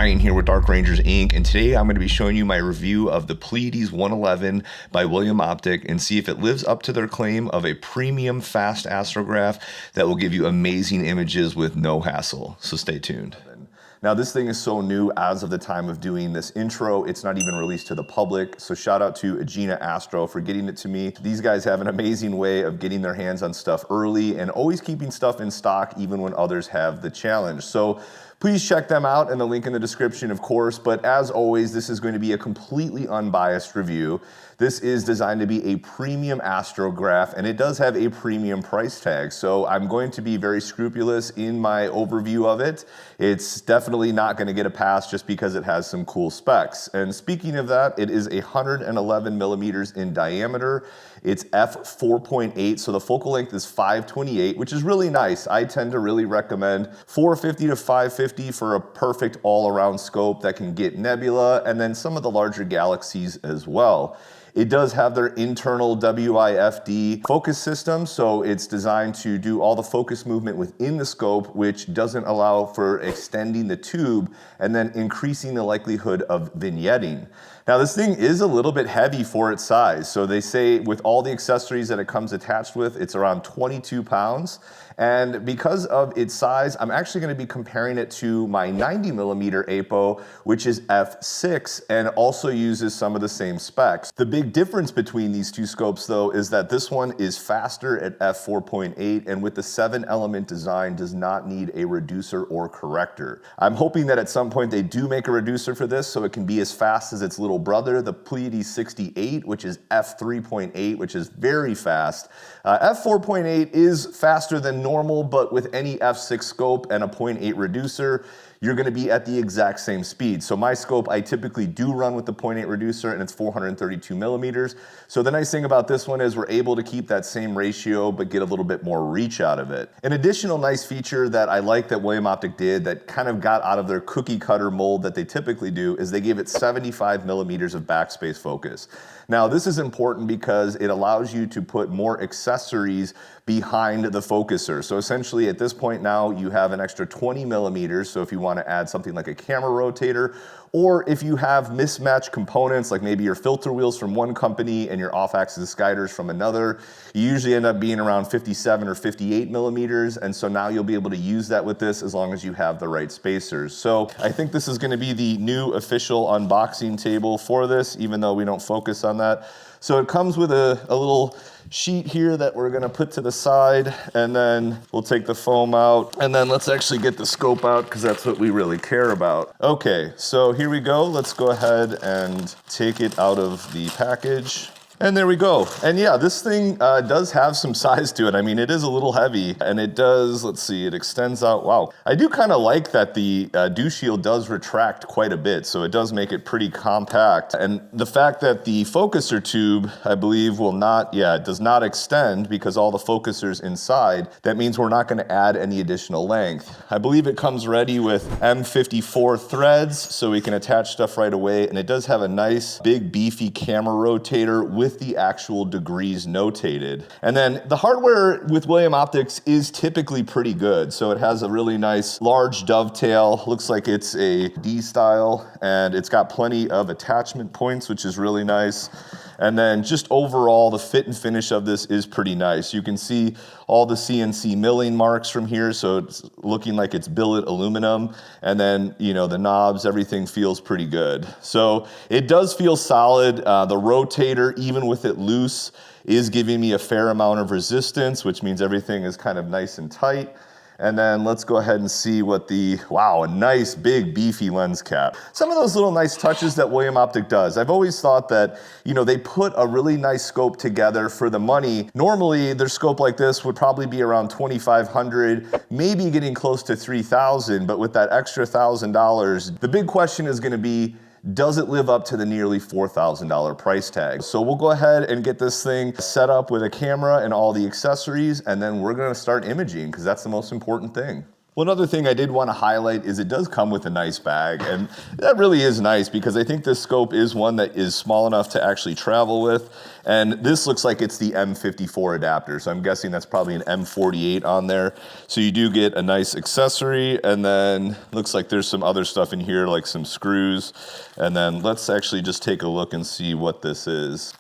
Ryan here with Dark Rangers Inc. And today I'm going to be showing you my review of the Pleiades 111 by William Optic and see if it lives up to their claim of a premium fast astrograph that will give you amazing images with no hassle. So stay tuned. Now this thing is so new as of the time of doing this intro, it's not even released to the public. So shout out to Agena Astro for getting it to me. These guys have an amazing way of getting their hands on stuff early and always keeping stuff in stock even when others have the challenge. So please check them out and the link in the description, of course. But as always, this is going to be a completely unbiased review. This is designed to be a premium astrograph and it does have a premium price tag. So I'm going to be very scrupulous in my overview of it. It's definitely not going to get a pass just because it has some cool specs. And speaking of that, it is 111 millimeters in diameter. It's f4.8, so the focal length is 528, which is really nice. I tend to really recommend 450 to 550 for a perfect all-around scope that can get nebula and then some of the larger galaxies as well. It does have their internal WIFD focus system, so it's designed to do all the focus movement within the scope, which doesn't allow for extending the tube and then increasing the likelihood of vignetting. Now this thing is a little bit heavy for its size. So they say with all the accessories that it comes attached with, it's around 22 pounds. And because of its size, I'm actually going to be comparing it to my 90 millimeter APO, which is f6 and also uses some of the same specs. The big difference between these two scopes though is that this one is faster at f4.8 and with the 7-element design does not need a reducer or corrector. I'm hoping that at some point they do make a reducer for this so it can be as fast as its little brother, the Pleiades 68, which is f3.8, which is very fast. f4.8 is faster than normal, but with any f6 scope and a 0.8 reducer, you're going to be at the exact same speed. So my scope, I typically do run with the 0.8 reducer and it's 432 millimeters. So the nice thing about this one is we're able to keep that same ratio, but get a little bit more reach out of it. An additional nice feature that I like that William Optic did that kind of got out of their cookie cutter mold that they typically do is they gave it 75 millimeters of backspace focus. Now this is important because it allows you to put more accessories behind the focuser. So essentially at this point now you have an extra 20 millimeters. So if you want to add something like a camera rotator, or if you have mismatched components, like maybe your filter wheels from one company and your off-axis guiders from another, you usually end up being around 57 or 58 millimeters. And so now you'll be able to use that with this as long as you have the right spacers. So I think this is going to be the new official unboxing table for this, even though we don't focus on that. So it comes with a little sheet here that we're gonna put to the side, and then we'll take the foam out, and then let's actually get the scope out because that's what we really care about. Okay, so here we go. Let's go ahead and take it out of the package. And there we go. And yeah, this thing does have some size to it. I mean, it is a little heavy and it does, let's see, it extends out. Wow. I do kind of like that the dew shield does retract quite a bit. So it does make it pretty compact. And the fact that the focuser tube, I believe will not, it does not extend because all the focuser's inside. That means we're not gonna add any additional length. I believe it comes ready with M54 threads so we can attach stuff right away. And it does have a nice big beefy camera rotator with the actual degrees notated. And then the hardware with William Optics is typically pretty good. So it has a really nice large dovetail, looks like it's a D style, and it's got plenty of attachment points, which is really nice. And then just overall, the fit and finish of this is pretty nice. You can see all the CNC milling marks from here, so it's looking like it's billet aluminum. And then, you know, the knobs, everything feels pretty good. So it does feel solid. The rotator, even with it loose, is giving me a fair amount of resistance, which means everything is kind of nice and tight. And then let's go ahead and see what wow, a nice big beefy lens cap. Some of those little nice touches that William Optic does. I've always thought that, you know, they put a really nice scope together for the money. Normally their scope like this would probably be around $2,500, maybe getting close to $3,000, but with that extra $1,000, the big question is gonna be, does it live up to the nearly $4,000 price tag? So we'll go ahead and get this thing set up with a camera and all the accessories, and then we're gonna start imaging because that's the most important thing. One other thing I did want to highlight is it does come with a nice bag, and that really is nice because I think this scope is one that is small enough to actually travel with, and this looks like it's the M54 adapter, so I'm guessing that's probably an M48 on there. So you do get a nice accessory, and then looks like there's some other stuff in here like some screws, and then let's actually just take a look and see what this is.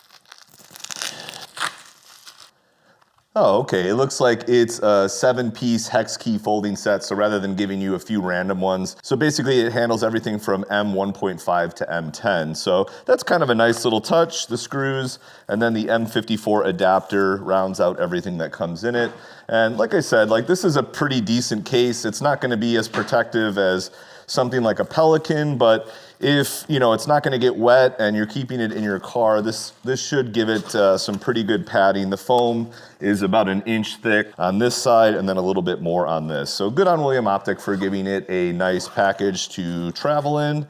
Oh, okay. It looks like it's a 7-piece hex key folding set, so rather than giving you a few random ones. So basically it handles everything from M1.5 to M10. So that's kind of a nice little touch, the screws, and then the M54 adapter rounds out everything that comes in it. And like I said, like this is a pretty decent case. It's not going to be as protective as something like a Pelican, but if it's not going to get wet and you're keeping it in your car, this should give it some pretty good padding. The foam is about 1 inch thick on this side and then a little bit more on this. So good on William Optic for giving it a nice package to travel in.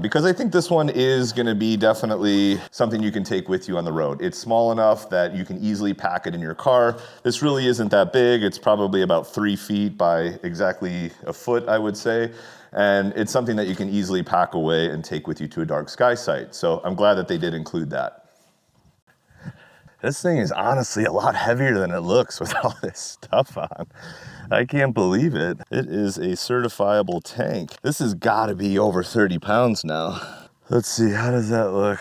Because I think this one is going to be definitely something you can take with you on the road. It's small enough that you can easily pack it in your car. This really isn't that big. It's probably about 3 feet by exactly a foot, I would say. And it's something that you can easily pack away and take with you to a dark sky site. So I'm glad that they did include that. This thing is honestly a lot heavier than it looks with all this stuff on. I can't believe it. It is a certifiable tank. This has got to be over 30 pounds now. Let's see, how does that look?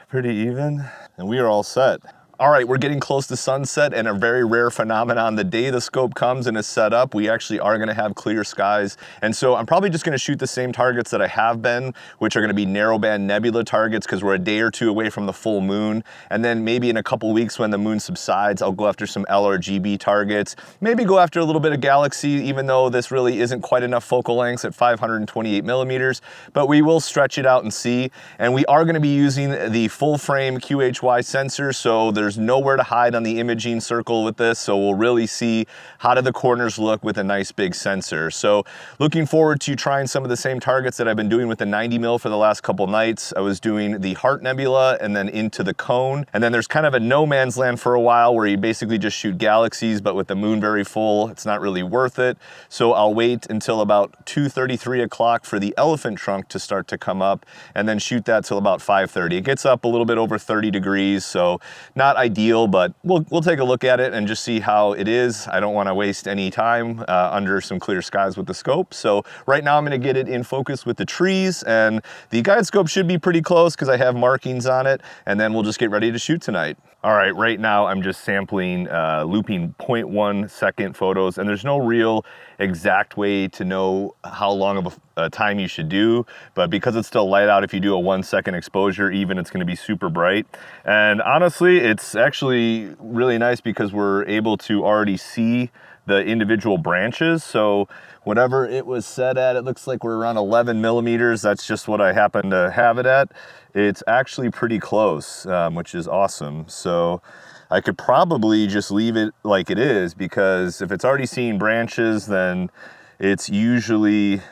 Pretty even? And we are all set. All right, we're getting close to sunset, and a very rare phenomenon. The day the scope comes and is set up, we actually are gonna have clear skies. And so I'm probably just gonna shoot the same targets that I have been, which are gonna be narrowband nebula targets, because we're a day or two away from the full moon. And then maybe in a couple weeks when the moon subsides, I'll go after some LRGB targets. Maybe go after a little bit of galaxy, even though this really isn't quite enough focal lengths at 528 millimeters, but we will stretch it out and see. And we are gonna be using the full frame QHY sensor, so there's nowhere to hide on the imaging circle with this, so we'll really see how do the corners look with a nice big sensor. So looking forward to trying some of the same targets that I've been doing with the 90 mil for the last couple nights. I was doing the Heart Nebula and then into the cone, and then there's kind of a no man's land for a while where you basically just shoot galaxies, but with the moon very full, it's not really worth it. So I'll wait until about 2:33 o'clock for the elephant trunk to start to come up, and then shoot that till about 5:30. It gets up a little bit over 30 degrees, so not ideal, but we'll take a look at it and just see how it is. I don't want to waste any time under some clear skies with the scope. So right now I'm going to get it in focus with the trees, and the guide scope should be pretty close because I have markings on it, and then we'll just get ready to shoot tonight. All right, right now I'm just sampling looping 0.1 second photos, and there's no real exact way to know how long of a time you should do, but because it's still light out, if you do a 1 second exposure even, it's going to be super bright. And honestly, it's actually really nice because we're able to already see the individual branches. So whatever it was set at, it looks like we're around 11 millimeters. That's just what I happen to have it at. It's actually pretty close, which is awesome. So I could probably just leave it like it is, because if it's already seeing branches, then it's usually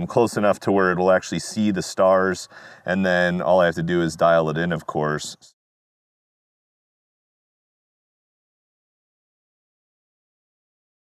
close enough to where it'll actually see the stars, and then all I have to do is dial it in, of course.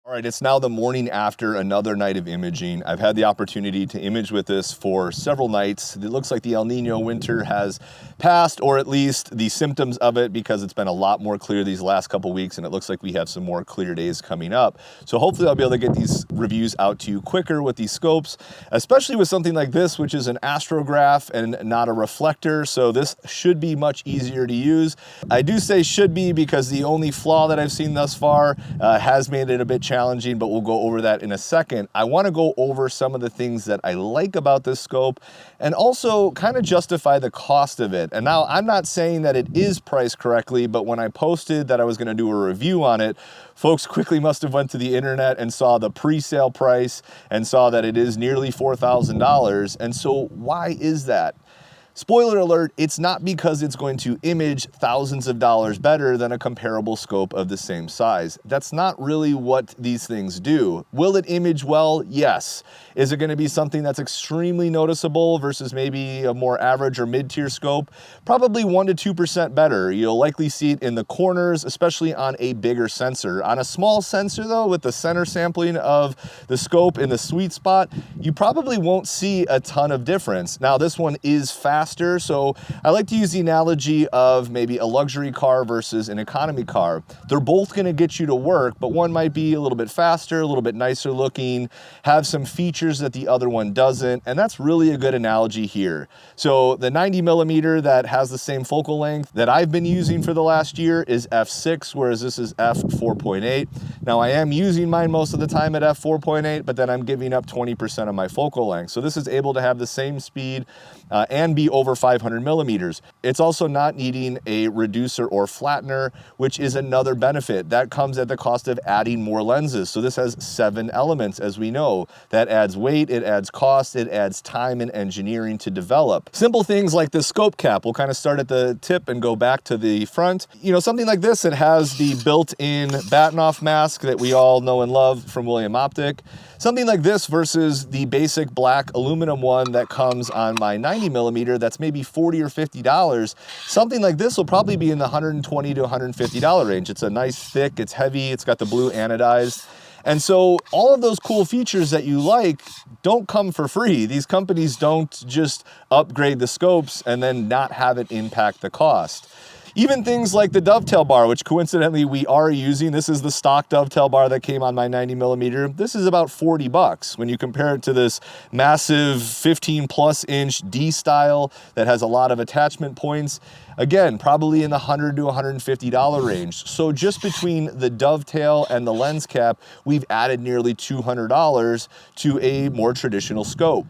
All right, it's now the morning after another night of imaging. I've had the opportunity to image with this for several nights. It looks like the El Nino winter has passed, or at least the symptoms of it, because it's been a lot more clear these last couple weeks, and it looks like we have some more clear days coming up. So hopefully I'll be able to get these reviews out to you quicker with these scopes, especially with something like this, which is an astrograph and not a reflector. So this should be much easier to use. I do say should be because the only flaw that I've seen thus far has made it a bit challenging, but we'll go over that in a second. I want to go over some of the things that I like about this scope and also kind of justify the cost of it. And now I'm not saying that it is priced correctly, but when I posted that I was going to do a review on it, folks quickly must have went to the internet and saw the pre-sale price and saw that it is nearly $4,000. And so why is that? Spoiler alert, it's not because it's going to image thousands of dollars better than a comparable scope of the same size. That's not really what these things do. Will it image well? Yes. Is it going to be something that's extremely noticeable versus maybe a more average or mid-tier scope? Probably 1 to 2% better. You'll likely see it in the corners, especially on a bigger sensor. On a small sensor though, with the center sampling of the scope in the sweet spot, you probably won't see a ton of difference. Now this one is faster, so I like to use the analogy of maybe a luxury car versus an economy car. They're both going to get you to work, but one might be a little bit faster, a little bit nicer looking, have some features that the other one doesn't, and that's really a good analogy here. So the 90mm that has the same focal length that I've been using for the last year is f6, whereas this is f4.8. Now I am using mine most of the time at f4.8, but then I'm giving up 20% of my focal length. So this is able to have the same speed and be over 500mm. It's also not needing a reducer or flattener, which is another benefit. That comes at the cost of adding more lenses. So this has 7 elements, as we know. That adds weight, it adds cost, it adds time and engineering to develop. Simple things like the scope cap. We'll kind of start at the tip and go back to the front. You know, something like this, it has the built-in batten-off mask that we all know and love from William Optic. Something like this versus the basic black aluminum one that comes on my 90mm that's maybe $40 or $50. Something like this will probably be in the $120 to $150 range. It's a nice thick, it's heavy, it's got the blue anodized. And so all of those cool features that you like don't come for free. These companies don't just upgrade the scopes and then not have it impact the cost. Even things like the dovetail bar, which coincidentally we are using. This is the stock dovetail bar that came on my 90mm. This is about $40 when you compare it to this massive 15+ inch D style that has a lot of attachment points. Again, probably in the $100 to $150 range. So just between the dovetail and the lens cap, we've added nearly $200 to a more traditional scope.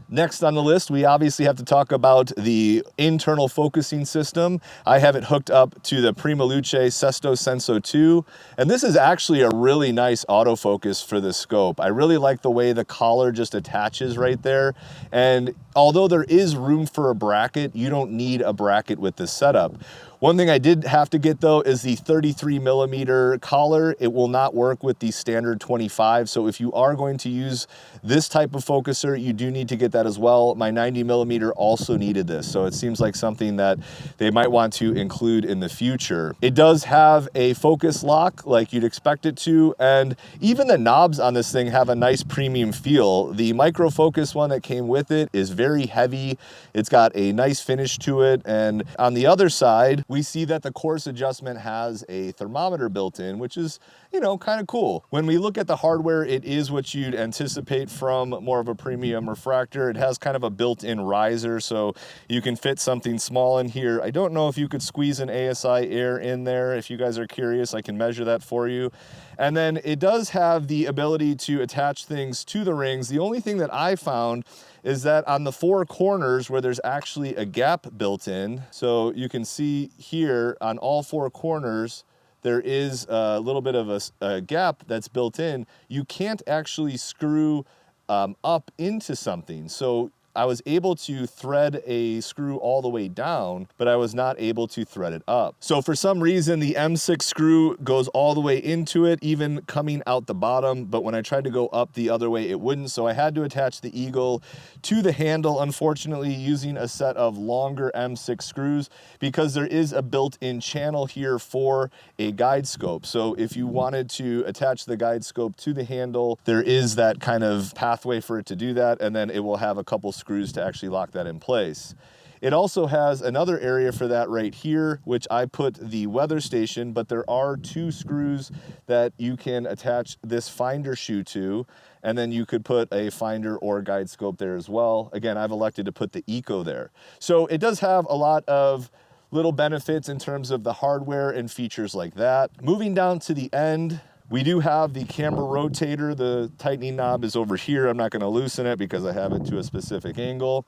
Next on the list, we obviously have to talk about the internal focusing system. I have it hooked up to the Prima Luce Sesto Senso 2, and this is actually a really nice autofocus for this scope. I really like the way the collar just attaches right there, and although there is room for a bracket, you don't need a bracket with this setup. One thing I did have to get though is the 33mm collar. It will not work with the standard 25. So if you are going to use this type of focuser, you do need to get that as well. My 90mm also needed this. So it seems like something that they might want to include in the future. It does have a focus lock like you'd expect it to. And even the knobs on this thing have a nice premium feel. The micro focus one that came with it is very heavy. It's got a nice finish to it. And on the other side, we see that the coarse adjustment has a thermometer built in, which is, you know, kind of cool. When we look at the hardware, it is what you'd anticipate from more of a premium refractor. It has kind of a built-in riser, so you can fit something small in here. I don't know if you could squeeze an ASI air in there. If you guys are curious, I can measure that for you. And then it does have the ability to attach things to the rings. The only thing that I found is that on the 4 corners where there's actually a gap built in, so you can see here on all 4 corners, there is a little bit of a gap that's built in. You can't actually screw up into something. So I was able to thread a screw all the way down, but I was not able to thread it up. So for some reason, the M6 screw goes all the way into it, even coming out the bottom, but when I tried to go up the other way, it wouldn't. So I had to attach the Eagle to the handle, unfortunately, using a set of longer M6 screws, because there is a built-in channel here for a guide scope. So if you wanted to attach the guide scope to the handle, there is that kind of pathway for it to do that, and then it will have a couple screws to actually lock that in place. It also has another area for that right here, which I put the weather station, but there are 2 screws that you can attach this finder shoe to, and then you could put a finder or guide scope there as well. Again, I've elected to put the Eco there. So it does have a lot of little benefits in terms of the hardware and features like that. Moving down to the end, we do have the camera rotator. The tightening knob is over here. I'm not going to loosen it because I have it to a specific angle.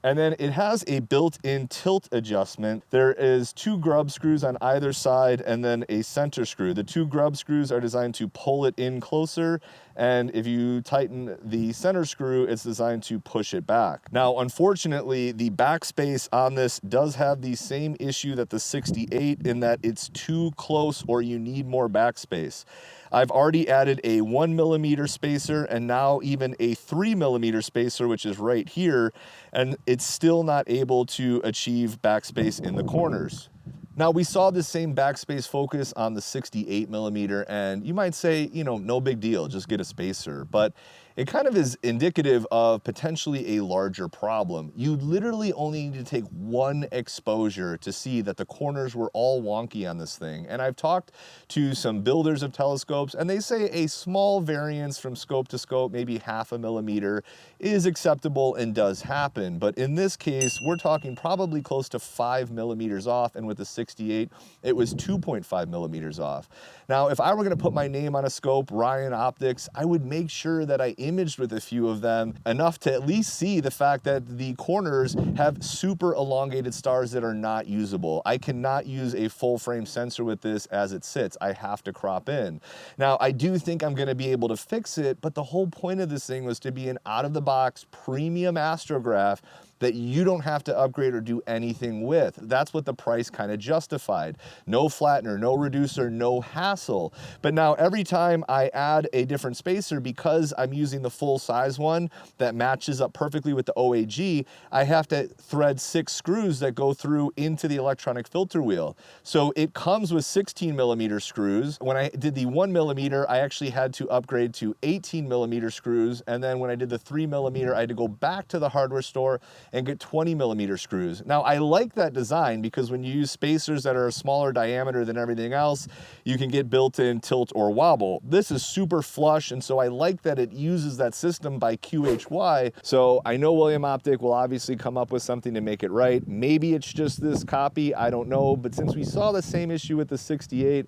And then it has a built-in tilt adjustment. There is 2 grub screws on either side and then a center screw. The 2 grub screws are designed to pull it in closer, and if you tighten the center screw, it's designed to push it back. Now, unfortunately, the backspace on this does have the same issue that the 68 in that it's too close or you need more backspace. I've already added a 1mm spacer and now even a 3mm spacer, which is right here, and it's still not able to achieve backspace in the corners. Now, we saw the same backspace focus on the 68mm, and you might say, you know, no big deal, just get a spacer. But it kind of is indicative of potentially a larger problem. You literally only need to take one exposure to see that the corners were all wonky on this thing. And I've talked to some builders of telescopes, and they say a small variance from scope to scope, maybe 0.5 millimeter, is acceptable and does happen. But in this case, we're talking probably close to 5 millimeters off, and with the 68, it was 2.5 millimeters off. Now, if I were gonna put my name on a scope, Ryan Optics, I would make sure that I imaged with a few of them enough to at least see the fact that the corners have super elongated stars that are not usable. I cannot use a full frame sensor with this as it sits. I have to crop in. Now, I do think I'm gonna be able to fix it, but the whole point of this thing was to be an out-of-the-box premium astrograph that you don't have to upgrade or do anything with. That's what the price kind of justified. No flattener, no reducer, no hassle. But now every time I add a different spacer, because I'm using the full size one that matches up perfectly with the OAG, I have to thread 6 screws that go through into the electronic filter wheel. So it comes with 16mm screws. When I did the 1mm, I actually had to upgrade to 18mm screws. And then when I did the 3mm, I had to go back to the hardware store and get 20mm screws. Now, I like that design because when you use spacers that are a smaller diameter than everything else, you can get built-in tilt or wobble. This is super flush, and so I like that it uses that system by QHY. So I know William Optic will obviously come up with something to make it right. Maybe it's just this copy, I don't know, but since we saw the same issue with the 68,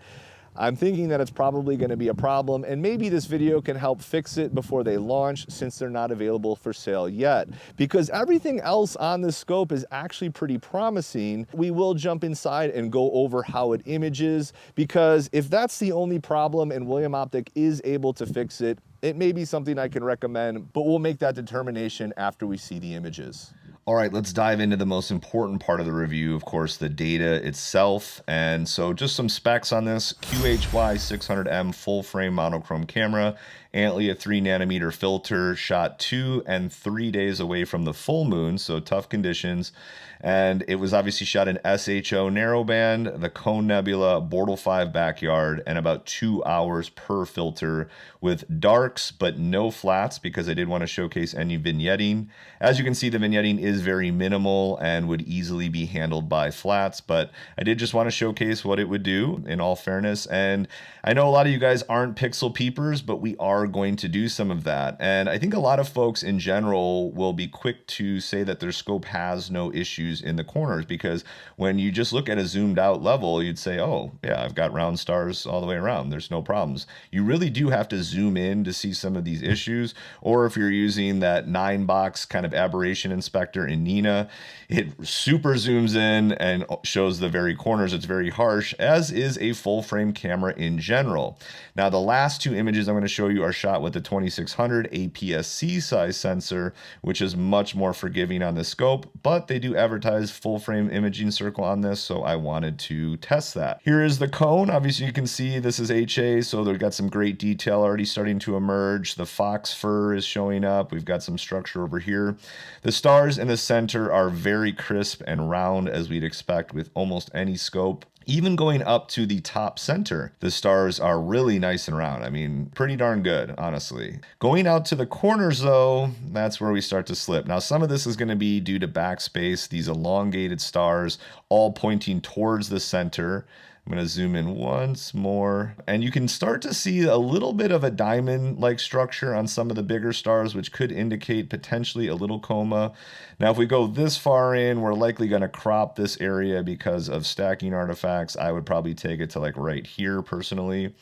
I'm thinking that it's probably going to be a problem, and maybe this video can help fix it before they launch, since they're not available for sale yet. Because everything else on this scope is actually pretty promising. We will jump inside and go over how it images, because if that's the only problem and William Optic is able to fix it, it may be something I can recommend, but we'll make that determination after we see the images. All right, let's dive into the most important part of the review, of course, the data itself. And so just some specs on this: QHY 600M full frame monochrome camera, Antlia 3nm filter, shot 2 and 3 days away from the full moon, so tough conditions. And it was obviously shot in SHO narrowband, the Cone Nebula, Bortle 5 backyard, and about 2 hours per filter with darks, but no flats, because I did want to showcase any vignetting. As you can see, the vignetting is very minimal and would easily be handled by flats, but I did just want to showcase what it would do in all fairness. And I know a lot of you guys aren't pixel peepers, but we are going to do some of that. And I think a lot of folks in general will be quick to say that their scope has no issues in the corners, because when you just look at a zoomed out level, you'd say, oh yeah, I've got round stars all the way around, there's no problems. You really do have to zoom in to see some of these issues. Or if you're using that 9-box kind of aberration inspector in Nina, it super zooms in and shows the very corners. It's very harsh, as is a full frame camera in general. Now, the last 2 images I'm going to show you are shot with the 2600 APS-C size sensor, which is much more forgiving on the scope, but they do advertise full frame imaging circle on this, so I wanted to test that. Here is the cone. Obviously you can see this is HA, so they've got some great detail already starting to emerge. The fox fur is showing up. We've got some structure over here. The stars in the center are very crisp and round, as we'd expect with almost any scope. Even going up to the top center, the stars are really nice and round. I mean, pretty darn good, honestly. Going out to the corners though, that's where we start to slip. Now, some of this is going to be due to backspace, these elongated stars all pointing towards the center. I'm going to zoom in once more, and you can start to see a little bit of a diamond-like structure on some of the bigger stars, which could indicate potentially a little coma. Now, if we go this far in, we're likely going to crop this area because of stacking artifacts. I would probably take it to like right here personally.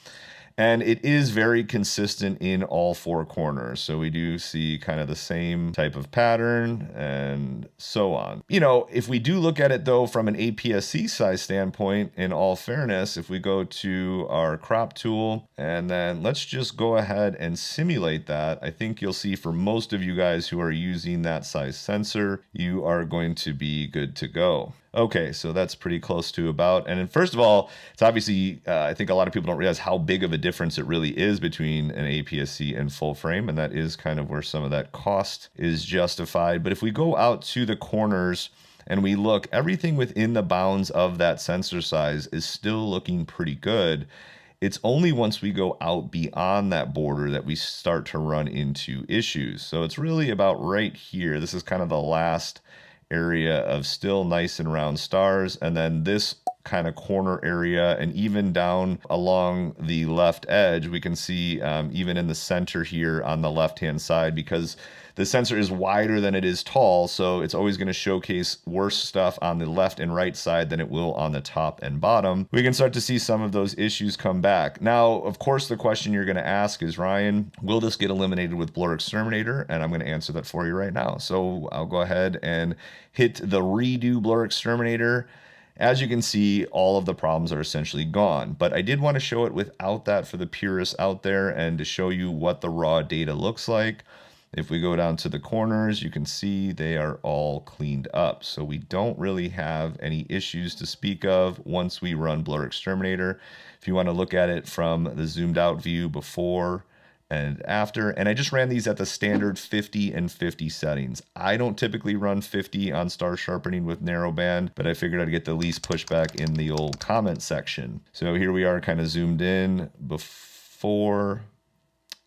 And it is very consistent in all four corners. So we do see kind of the same type of pattern and so on. You know, if we do look at it though from an APS-C size standpoint, in all fairness, if we go to our crop tool and then let's just go ahead and simulate that, I think you'll see for most of you guys who are using that size sensor, you are going to be good to go. Okay, so that's pretty close to about. And then first of all, it's obviously, I think a lot of people don't realize how big of a difference it really is between an APS-C and full frame. And that is kind of where some of that cost is justified. But if we go out to the corners and we look, everything within the bounds of that sensor size is still looking pretty good. It's only once we go out beyond that border that we start to run into issues. So it's really about right here. This is kind of the last area of still nice and round stars, and then this kind of corner area, and even down along the left edge we can see even in the center here on the left hand side, because the sensor is wider than it is tall, so it's always going to showcase worse stuff on the left and right side than it will on the top and bottom. We can start to see some of those issues come back. Now, of course, the question you're going to ask is, Ryan, will this get eliminated with Blur Exterminator? And I'm going to answer that for you right now. So I'll go ahead and hit the redo Blur Exterminator. As you can see, all of the problems are essentially gone, but I did want to show it without that for the purists out there and to show you what the raw data looks like. If we go down to the corners, you can see they are all cleaned up. So we don't really have any issues to speak of once we run Blur Exterminator. If you want to look at it from the zoomed out view before and after, and I just ran these at the standard 50 and 50 settings. I don't typically run 50 on star sharpening with narrowband, but I figured I'd get the least pushback in the old comment section. So here we are kind of zoomed in before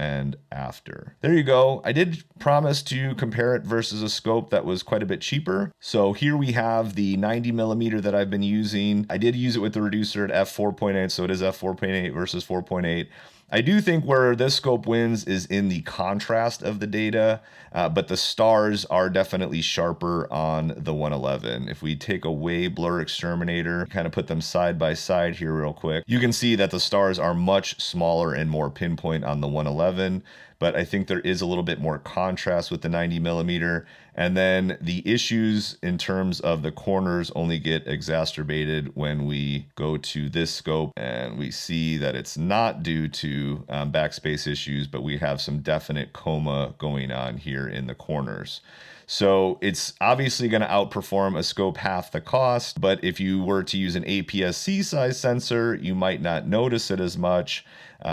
and after. There you go. I did promise to compare it versus a scope that was quite a bit cheaper. So here we have the 90mm that I've been using. I did use it with the reducer at f4.8, so it is f4.8 versus 4.8. I do think where this scope wins is in the contrast of the data, but the stars are definitely sharper on the 111. If we take away Blur Exterminator, kind of put them side by side here real quick, you can see that the stars are much smaller and more pinpoint on the 111, but I think there is a little bit more contrast with the 90mm. And then the issues in terms of the corners only get exacerbated when we go to this scope and we see that it's not due to backspace issues, but we have some definite coma going on here in the corners. So it's obviously going to outperform a scope half the cost, but if you were to use an APS-C size sensor, you might not notice it as much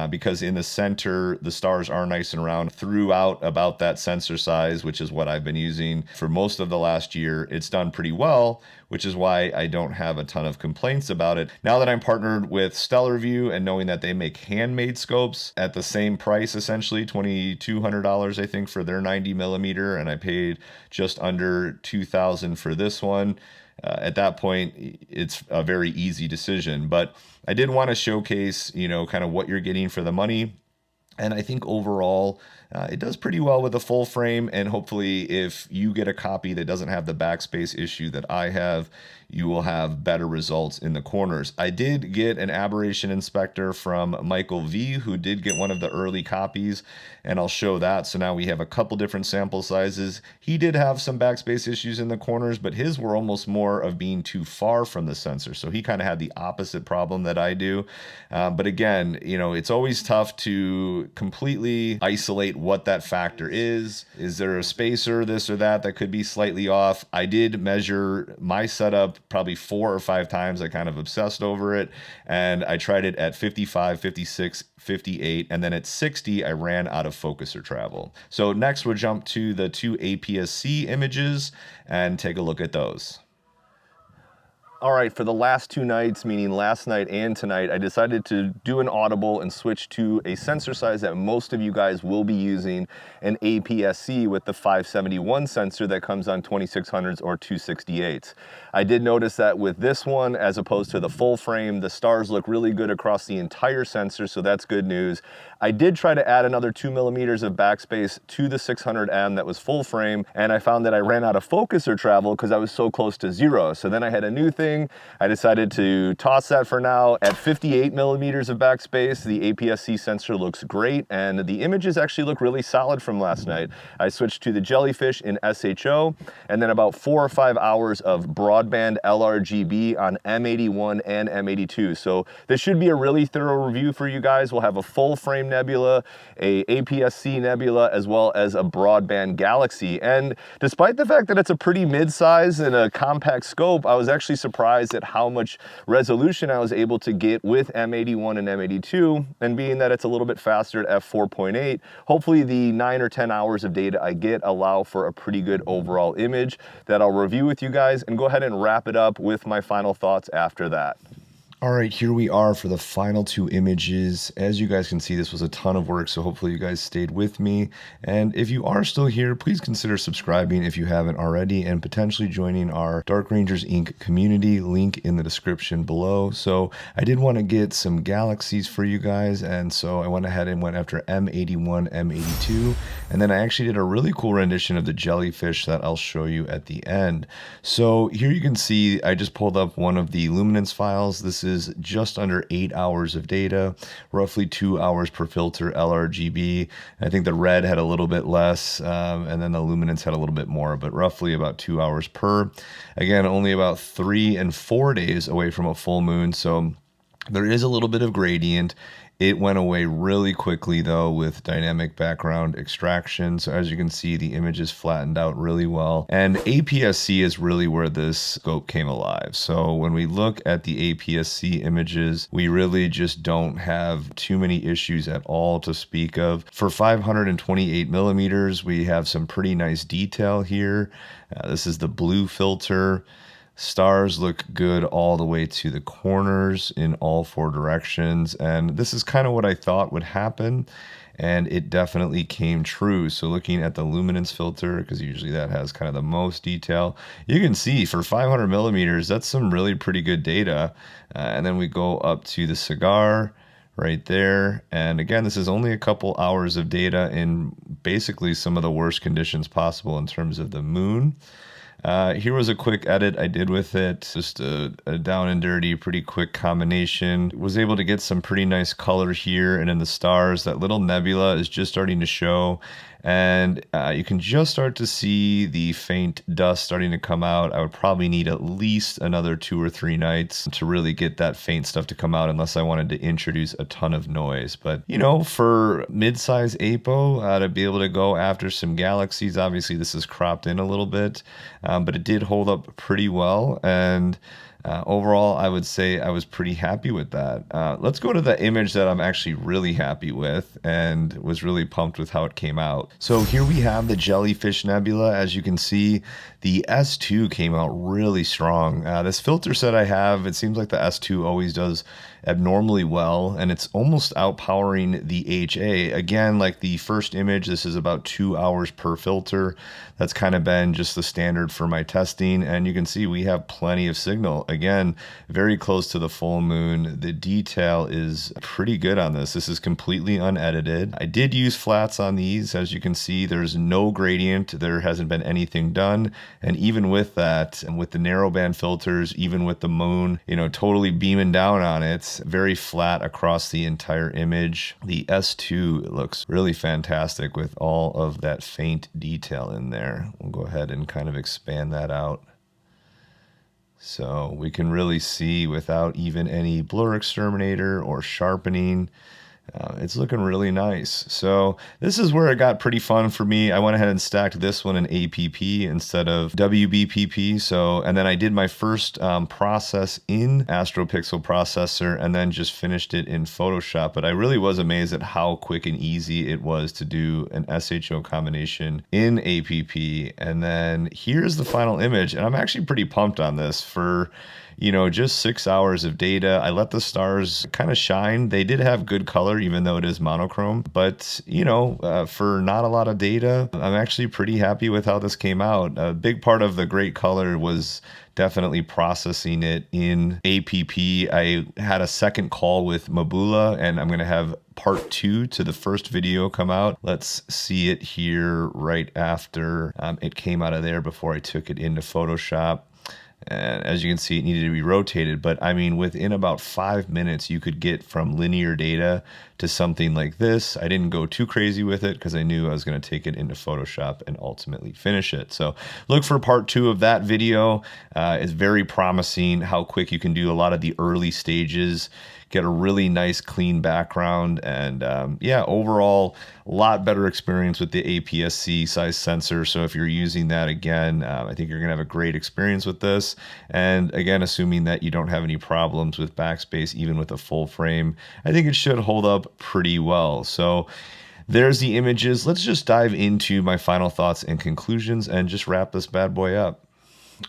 because in the center, the stars are nice and round throughout about that sensor size, which is what I've been using for most of the last year. It's done pretty well, which is why I don't have a ton of complaints about it. Now that I'm partnered with Stellarvue and knowing that they make handmade scopes at the same price, essentially $2,200, I think, for their 90mm, and I paid just under $2,000 for this one. At that point, it's a very easy decision. But I did want to showcase, you know, kind of what you're getting for the money. And I think overall, it does pretty well with a full frame. And hopefully, if you get a copy that doesn't have the backspace issue that I have, you will have better results in the corners. I did get an aberration inspector from Michael V, who did get one of the early copies, and I'll show that. So now we have a couple different sample sizes. He did have some backspace issues in the corners, but his were almost more of being too far from the sensor. So he kind of had the opposite problem that I do. But again, you know, it's always tough to completely isolate what that factor is. Is there a spacer, this or that could be slightly off? I did measure my setup probably 4 or 5 times. I kind of obsessed over it, and I tried it at 55, 56, 58, and then at 60 I ran out of focuser travel. So next we'll jump to the 2 APS-C images and take a look at those. All right, for the last 2 nights, meaning last night and tonight, I decided to do an audible and switch to a sensor size that most of you guys will be using, an APS-C with the 571 sensor that comes on 2600s or 268s. I did notice that with this one, as opposed to the full frame, the stars look really good across the entire sensor, so that's good news. I did try to add another 2 millimeters of backspace to the 600M that was full frame, and I found that I ran out of focuser travel because I was so close to 0. So then I had a new thing. I decided to toss that for now. At 58 millimeters of backspace, the APS-C sensor looks great, and the images actually look really solid from last night. I switched to the jellyfish in SHO, and then about 4 or 5 hours of broadband LRGB on M81 and M82. So this should be a really thorough review for you guys. We'll have a full frame nebula, a APS-C nebula, as well as a broadband galaxy. And despite the fact that it's a pretty mid-size and a compact scope, I was actually surprised at how much resolution I was able to get with M81 and M82, and being that it's a little bit faster at f4.8, hopefully the 9 or 10 hours of data I get allow for a pretty good overall image that I'll review with you guys and go ahead and wrap it up with my final thoughts after that. All right, here we are for the final 2 images. As you guys can see, this was a ton of work, so hopefully you guys stayed with me. And if you are still here, please consider subscribing if you haven't already, and potentially joining our Dark Rangers Inc. community, link in the description below. So I did want to get some galaxies for you guys, and so I went ahead and went after M81, M82, and then I actually did a really cool rendition of the jellyfish that I'll show you at the end. So here you can see I just pulled up one of the luminance files. This is just under 8 hours of data, roughly 2 hours per filter LRGB. I think the red had a little bit less, and then the luminance had a little bit more, but roughly about 2 hours per. Again, only about 3 and 4 days away from a full moon, so there is a little bit of gradient. It went away really quickly though with dynamic background extraction. So as you can see, the image is flattened out really well. And APS-C is really where this scope came alive. So when we look at the APS-C images, we really just don't have too many issues at all to speak of. For 528 millimeters, we have some pretty nice detail here. This is the blue filter. Stars look good all the way to the corners in all 4 directions, and this is kind of what I thought would happen, and it definitely came true. So looking at the luminance filter, because usually that has kind of the most detail, you can see for 500 millimeters, that's some really pretty good data. And then we go up to the cigar right there, and again, this is only a couple hours of data in basically some of the worst conditions possible in terms of the moon. Here was a quick edit I did with it, just a down and dirty, pretty quick combination. Was able to get some pretty nice color here, and in the stars, that little nebula is just starting to show, and you can just start to see the faint dust starting to come out. I would probably need at least another 2 or 3 nights to really get that faint stuff to come out, unless I wanted to introduce a ton of noise. But, you know, for mid-size APO, to be able to go after some galaxies, obviously this is cropped in a little bit, but it did hold up pretty well, and overall, I would say I was pretty happy with that. Let's go to the image that I'm actually really happy with and was really pumped with how it came out. So here we have the Jellyfish Nebula. As you can see, the S2 came out really strong. This filter set I have, it seems like the S2 always does abnormally well, and it's almost outpowering the HA. Again, like the first image, this is about 2 hours per filter. That's kind of been just the standard for my testing, and you can see we have plenty of signal. Again, very close to the full moon. The detail is pretty good on this. This is completely unedited. I did use flats on these. As you can see, there's no gradient. There hasn't been anything done, and even with that, and with the narrowband filters, even with the moon, you know, totally beaming down on it, very flat across the entire image. The S2 looks really fantastic with all of that faint detail in there. We'll go ahead and kind of expand that out. So we can really see without even any blur exterminator or sharpening. It's looking really nice. So this is where it got pretty fun for me. I went ahead and stacked this one in APP instead of WBPP. So, and then I did my first process in AstroPixel processor and then just finished it in Photoshop. But I really was amazed at how quick and easy it was to do an SHO combination in APP. And then here's the final image. And I'm actually pretty pumped on this for, you know, just 6 hours of data. I let the stars kind of shine. They did have good color. color, even though it is monochrome. But, you know, for not a lot of data, I'm actually pretty happy with how this came out. A big part of the great color was definitely processing it in APP. I had a second call with Mabula, and I'm going to have part 2 to the first video come out. Let's see it here right after it came out of there before I took it into Photoshop. And as you can see, it needed to be rotated, but I mean, within about 5 minutes, you could get from linear data to something like this. I didn't go too crazy with it because I knew I was going to take it into Photoshop and ultimately finish it. So look for part 2 of that video. It's very promising how quick you can do a lot of the early stages, get a really nice clean background, and yeah, overall, a lot better experience with the APS-C size sensor. So if you're using that again, I think you're gonna have a great experience with this. And again, assuming that you don't have any problems with backspace, even with a full frame, I think it should hold up pretty well. So there's the images. Let's just dive into my final thoughts and conclusions and just wrap this bad boy up.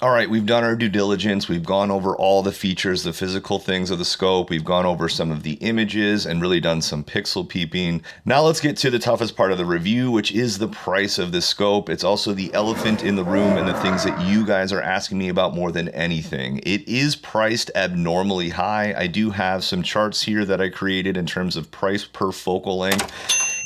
All right, we've done our due diligence. We've gone over all the features, the physical things of the scope. We've gone over some of the images and really done some pixel peeping. Now let's get to the toughest part of the review, which is the price of this scope. It's also the elephant in the room and the things that you guys are asking me about more than anything. It is priced abnormally high. I do have some charts here that I created in terms of price per focal length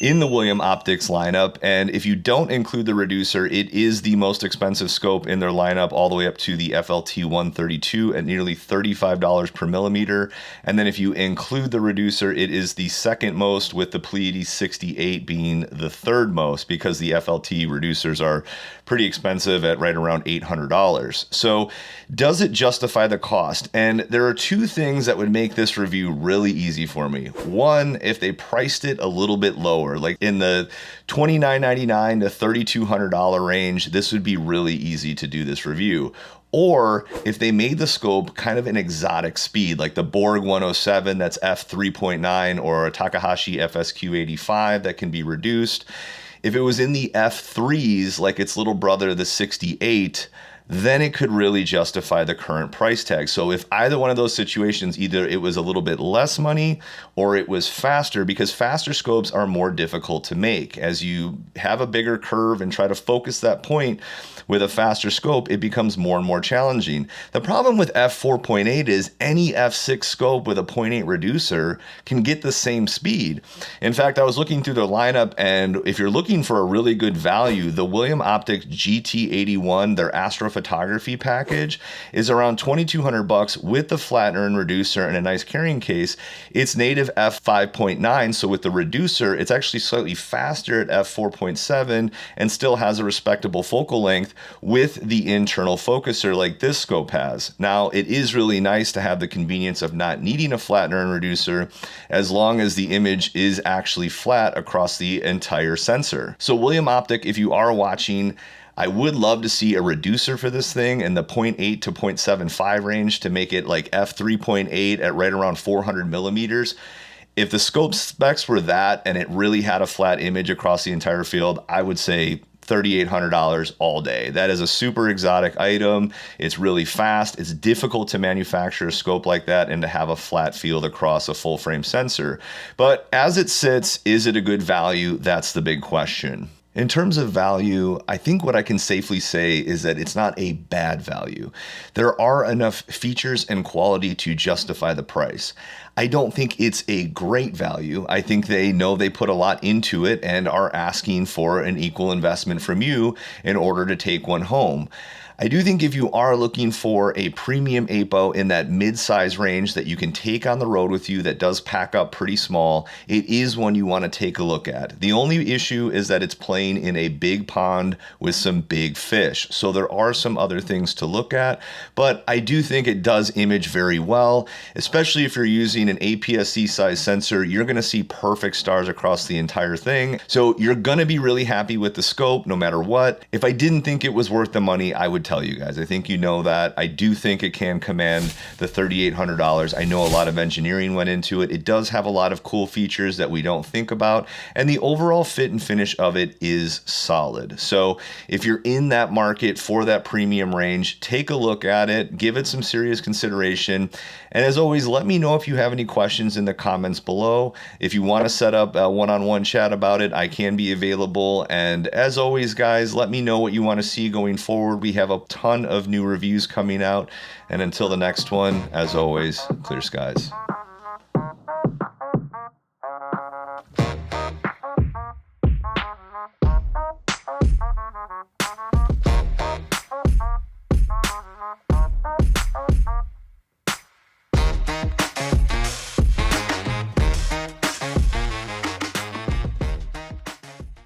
in the William Optics lineup, and if you don't include the reducer, it is the most expensive scope in their lineup, all the way up to the FLT 132 at nearly $35 per millimeter. And then if you include the reducer, it is the second most, with the Pleiades 68 being the third most, because the FLT reducers are pretty expensive at right around $800. So does it justify the cost? And there are two things that would make this review really easy for me. One, if they priced it a little bit lower, like in the $29.99 to $3,200 range, this would be really easy to do this review. Or if they made the scope kind of an exotic speed, like the Borg 107 that's f3.9, or a Takahashi FSQ 85 that can be reduced. If it was in the F3s, like its little brother, the 68, then it could really justify the current price tag. So if either one of those situations, either it was a little bit less money or it was faster, because faster scopes are more difficult to make. As you have a bigger curve and try to focus that point with a faster scope, it becomes more and more challenging. The problem with f4.8 is any f6 scope with a 0.8 reducer can get the same speed. In fact, I was looking through their lineup, and if you're looking for a really good value, the William Optics GT81, their astrophotography package, is around $2,200 with the flattener and reducer and a nice carrying case. It's native f5.9, so with the reducer, it's actually slightly faster at f4.7 and still has a respectable focal length with the internal focuser like this scope has. Now, it is really nice to have the convenience of not needing a flattener and reducer, as long as the image is actually flat across the entire sensor. So William Optic, if you are watching, I would love to see a reducer for this thing in the 0.8 to 0.75 range to make it like f3.8 at right around 400 millimeters. If the scope specs were that and it really had a flat image across the entire field, I would say $3,800 all day. That is a super exotic item. It's really fast. It's difficult to manufacture a scope like that and to have a flat field across a full frame sensor. But as it sits, is it a good value? That's the big question. In terms of value, I think what I can safely say is that it's not a bad value. There are enough features and quality to justify the price. I don't think it's a great value. I think they know they put a lot into it and are asking for an equal investment from you in order to take one home. I do think if you are looking for a premium APO in that mid-size range that you can take on the road with you, that does pack up pretty small, it is one you want to take a look at. The only issue is that it's playing in a big pond with some big fish. So there are some other things to look at, but I do think it does image very well, especially if you're using an APS-C size sensor. You're going to see perfect stars across the entire thing. So you're going to be really happy with the scope no matter what. If I didn't think it was worth the money, I would tell you guys. I think you know that. I do think it can command the $3,800. I know a lot of engineering went into it. It does have a lot of cool features that we don't think about, and the overall fit and finish of it is solid. So if you're in that market for that premium range, take a look at it, give it some serious consideration. And as always, let me know if you have have any questions in the comments below. If you want to set up a one-on-one chat about it, I can be available. And as always, guys, let me know what you want to see going forward. We have a ton of new reviews coming out. And until the next one, as always, clear skies.